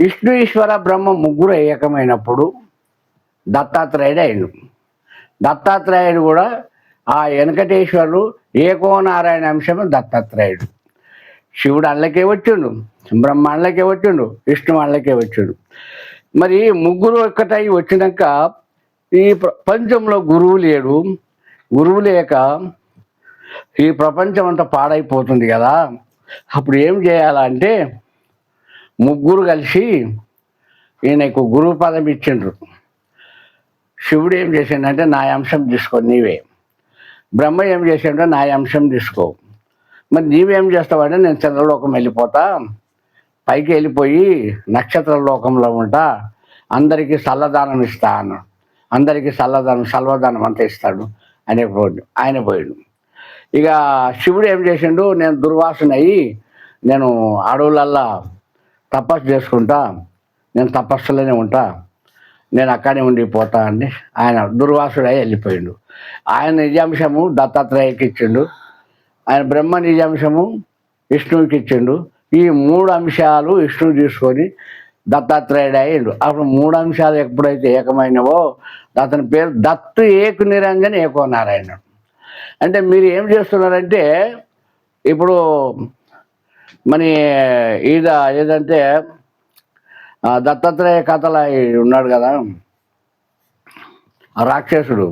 విష్ణు ఈశ్వర బ్రహ్మ ముగ్గురు ఏకమైనప్పుడు దత్తాత్రేయుడు అయిండు. దత్తాత్రేయుడు కూడా ఆ వెంకటేశ్వరుడు ఏకోనారాయణ అంశం దత్తాత్రేయుడు. శివుడు అళ్ళకే వచ్చిండు, బ్రహ్మ అళ్ళకే వచ్చిండు, విష్ణు అళ్ళకే వచ్చిండు. మరి ముగ్గురు ఒక్కటై వచ్చినాక ఈ ప్రపంచంలో గురువు లేడు. గురువు లేక ఈ ప్రపంచం అంతా పాడైపోతుంది కదా. అప్పుడు ఏం చేయాలంటే ముగ్గురు కలిసి ఈయనకు గురువు పదం ఇచ్చిండ్రు. శివుడు ఏం చేసిండంటే నా అంశం తీసుకో నీవే. బ్రహ్మ ఏం చేసిండో నా అంశం తీసుకో. మరి నీవేం చేస్తావంటే నేను చంద్రలోకం వెళ్ళిపోతా, పైకి వెళ్ళిపోయి నక్షత్ర లోకంలో ఉంటా, అందరికీ చల్లదానం ఇస్తా అన్నాడు. అందరికీ సల్వదానం అంతా ఇస్తాడు అనే పోయిండు. ఆయన పోయిండు. ఇక శివుడు ఏం చేసిండు, నేను దుర్వాసనయ్యి నేను అడవులల్లా తపస్సు చేసుకుంటా, నేను తపస్సులోనే ఉంటా, నేను అక్కడే ఉండిపోతా అని ఆయన దుర్వాసుడై వెళ్ళిపోయిండు. ఆయన నిజాంశము దత్తాత్రేయకి ఇచ్చిండు, ఆయన బ్రహ్మ నిజాంశము విష్ణువుకి ఇచ్చిండు. ఈ మూడు అంశాలు విష్ణువు తీసుకొని దత్తాత్రేయుడు అయ్యిండు. అప్పుడు మూడు అంశాలు ఎప్పుడైతే ఏకమైనవో అతని పేరు దత్తు ఏకు నిరంజన్ ఏకో నారాయణ. అంటే మీరు ఏం చేస్తున్నారంటే ఇప్పుడు మన ఏదంటే దత్తాత్రేయ కథల ఉన్నాడు కదా రాక్షసుడు.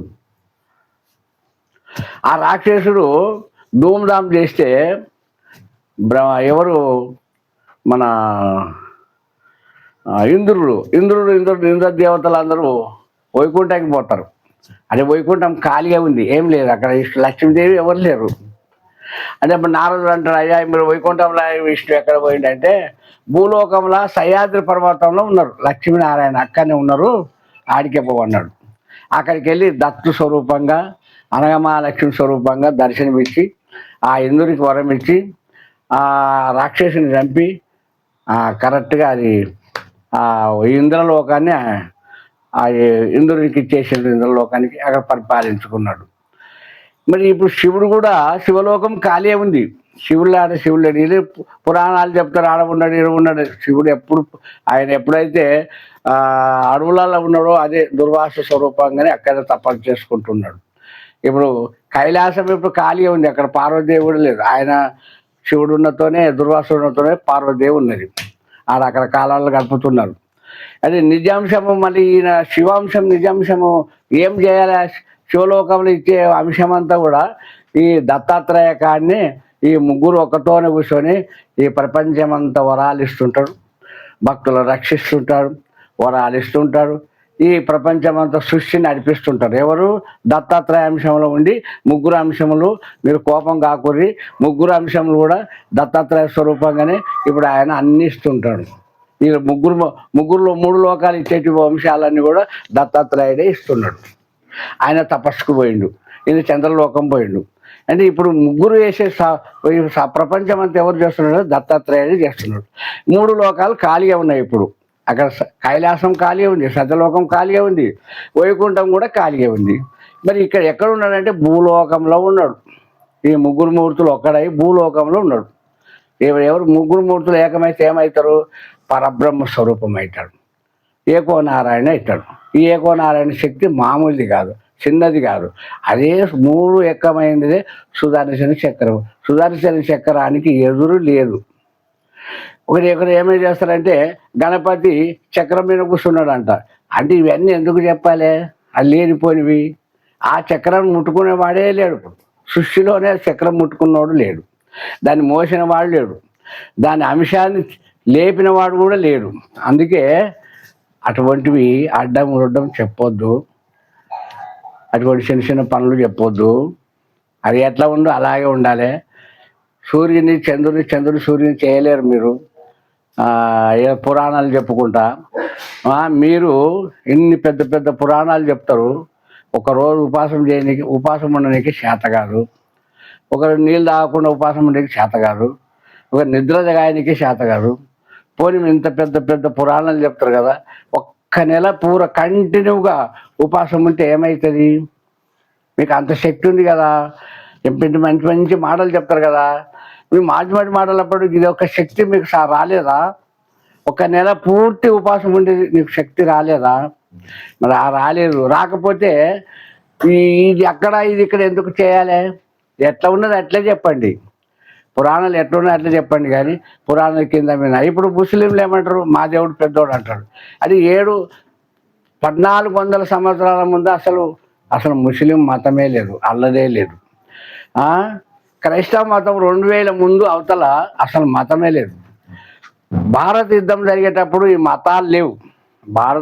ఆ రాక్షసుడు ధూమ్ధామ్ చేస్తే ఎవరు మన ఇంద్ర దేవతలు అందరూ వైకుంఠానికి పోతారు. అదే వైకుంఠం ఖాళీగా ఉంది, ఏం లేదు అక్కడ. లక్ష్మీదేవి ఎవరు లేరు. అంటే ఇప్పుడు నారదుడు అంటారు, అయ్యా మీరు వైకుంఠంలో విష్ణు ఎక్కడ పోయిండంటే భూలోకంలో సహ్యాద్రి పర్వతంలో ఉన్నారు, లక్ష్మీనారాయణ అక్కడనే ఉన్నారు, ఆడికే పోవన్నాడు. అక్కడికి వెళ్ళి దత్తు స్వరూపంగా అనగమహాలక్ష్మి స్వరూపంగా దర్శనమిచ్చి ఆ ఇంద్రుడికి వరం ఇచ్చి ఆ రాక్షసుని చంపి కరెక్ట్గా అది ఇంద్రలోకాన్ని ఆ ఇంద్రుడికి ఇచ్చేసిన ఇంద్రలోకానికి అక్కడ పరిపాలించుకున్నాడు. మరి ఇప్పుడు శివుడు కూడా శివలోకం ఖాళీ ఉంది. శివుడు లేడు. పురాణాలు చెప్తారు ఆడ ఉన్నాడు ఈడ ఉన్నాడు. శివుడు ఆయన ఎప్పుడైతే అడవులలో ఉన్నాడో అదే దుర్వాస స్వరూపంగానే అక్కడ తపస్సు చేసుకుంటున్నాడు. ఇప్పుడు కైలాసం ఇప్పుడు ఖాళీ ఉంది, అక్కడ పార్వతీదేవి కూడా లేదు. ఆయన శివుడు ఉన్నతోనే దుర్వాసుడు ఉన్నతోనే పార్వతీదేవి ఉన్నది. అక్కడ కాలాలు గడుపుతున్నారు. అది నిజాంశము. మళ్ళీ ఈయన శివాంశం నిజాంశము ఏం చేయాలి? శివలోకంలో ఇచ్చే అంశమంతా కూడా ఈ దత్తాత్రేయ కాడిని ఈ ముగ్గురు ఒకతోనే కూర్చొని ఈ ప్రపంచమంతా వరాలు ఇస్తుంటాడు, భక్తులు రక్షిస్తుంటాడు, వరాలు ఇస్తుంటాడు. ఈ ప్రపంచమంతా సృష్టిని నడిపిస్తుంటారు. ఎవరు? దత్తాత్రేయ అంశంలో ఉండి ముగ్గురు అంశములు మీరు కోపం కాకూరి, ముగ్గురు అంశములు కూడా దత్తాత్రేయ స్వరూపంగానే ఇప్పుడు ఆయన అన్ని ఇస్తుంటాడు. ఈ ముగ్గురులో మూడు లోకాలు ఇచ్చేటి వంశాలన్నీ కూడా దత్తాత్రేయుడే ఇస్తున్నాడు. ఆయన తపస్సుకు పోయిండు, ఈయన చంద్రలోకం పోయిండు. అంటే ఇప్పుడు ముగ్గురు వేసే ప్రపంచం అంతా ఎవరు చేస్తున్నాడు? దత్తాత్రేయుడు చేస్తున్నాడు. మూడు లోకాలు ఖాళీగా ఉన్నాయి. ఇప్పుడు అక్కడ కైలాసం ఖాళీగా ఉంది, సత్యలోకం ఖాళీగా ఉంది, వైకుంఠం కూడా ఖాళీగా ఉంది. మరి ఇక్కడ ఎక్కడ ఉన్నాడంటే భూలోకంలో ఉన్నాడు. ఈ ముగ్గురు మూర్తులు ఒక్కడై భూలోకంలో ఉన్నాడు. ఎవరు ముగ్గురు మూర్తులు ఏకమైతే ఏమవుతారు? పరబ్రహ్మ స్వరూపం అవుతాడు, ఏకో నారాయణ అవుతాడు. ఈ ఏకో నారాయణ శక్తి మామూలుది కాదు, చిన్నది కాదు. అదే మూడు ఏకమైనదే సుదర్శన చక్రం. సుదర్శన చక్రానికి ఎదురు లేదు. ఒకరు ఏమైనా చేస్తారంటే గణపతి చక్రం మీద కూర్చున్నాడంట. అంటే ఇవన్నీ ఎందుకు చెప్పాలి? అది లేనిపోనివి. ఆ చక్రం ముట్టుకునేవాడే లేడు. సృష్టిలోనే చక్రం ముట్టుకున్నవాడు లేడు, దాన్ని మోసిన వాడు లేడు, దాని అంశాన్ని లేపిన వాడు కూడా లేడు. అందుకే అటువంటివి అడ్డం ఉడడం చెప్పొద్దు, అటువంటి చిన్న చిన్న పనులు చెప్పొద్దు. అది ఎట్లా ఉందో అలాగే ఉండాలి. చంద్రుని సూర్యుని చేయలేరు మీరు. పురాణాలు చెప్పుకుంటా మీరు ఇన్ని పెద్ద పెద్ద పురాణాలు చెప్తారు, ఒకరోజు ఉపాసం ఉండడానికి చేత కాదు, ఒకరు నీళ్ళు తాగకుండా ఉపాసం ఉండడానికి చేత కాదు, ఒక నిద్ర జగాయనికి చేత కాదు. పోనీ ఇంత పెద్ద పెద్ద పురాణాలు చెప్తారు కదా, ఒక్క నెల కంటిన్యూగా ఉపాసం ఉంటే ఏమవుతుంది? మీకు అంత శక్తి ఉంది కదా, మంచి మంచి మాటలు చెప్తారు కదా, మీరు మాటి మాటలప్పుడు ఇది ఒక శక్తి మీకు రాలేదా? ఒక నెల పూర్తి ఉపాసం ఉండి నీకు శక్తి రాలేదా? మరి రాలేదు. రాకపోతే ఇది అక్కడ ఇది ఇక్కడ ఎందుకు చేయాలి? ఎట్లా ఉన్నది అట్లే చెప్పండి. పురాణాలు ఎట్లున్నాయి అట్లా చెప్పండి. కానీ పురాణాల కింద మీద ఇప్పుడు ముస్లింలు ఏమంటారు? మా దేవుడు పెద్దోడు అంటాడు. అది 1400 సంవత్సరాల ముందు అసలు ముస్లిం మతమే లేదు, అల్లదే లేదు. క్రైస్తవ మతం 2000 ముందు అవతల అసలు మతమే లేదు. భారత యుద్ధం జరిగేటప్పుడు ఈ మతాలు లేవు. భారత